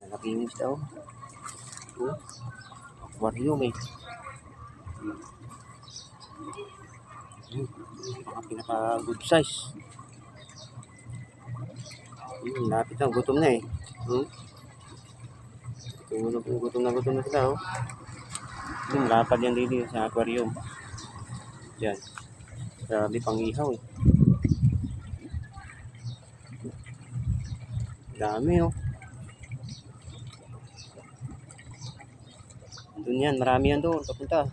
Nakinis daw. Aquarium eh. Mga pinaka good size. Lapit na, gutom na eh. Gutom na sila oh. Lapad yan dito sa aquarium. Yan. Grabe pang ihaw eh. Dami oh. Doon yan, marami yan doon. Papunta.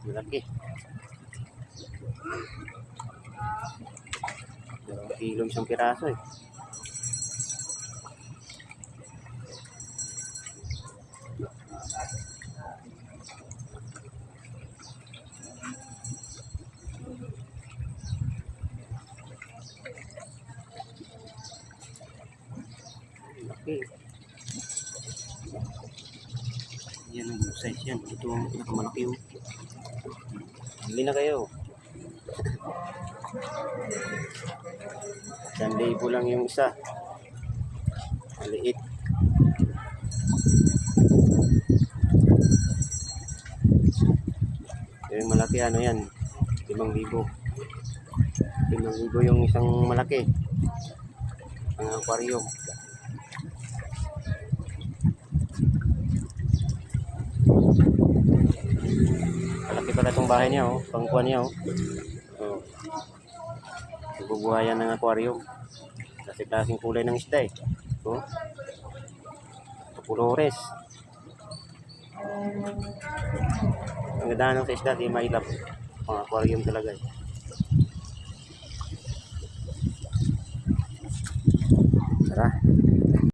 Malaki. 2 kilo isang piraso eh. Laki. Yan ang size yan. Ito ang pinakamalaki oh. Bili na kayo. 1,000 lang yung isa. Maliit. Yung malaki ano yan? 5,000. 5,000 yung isang malaki. Ang aquarium. Malaki pala itong bahay niya oh. Pangkuhan niya oh. Bubuhayan ng aquarium. Kasi-klaseng kulay ng isda eh. Oh. Colores. Ang ganda ng sa isda, di mailap. Mga aquarium talaga eh. Tara.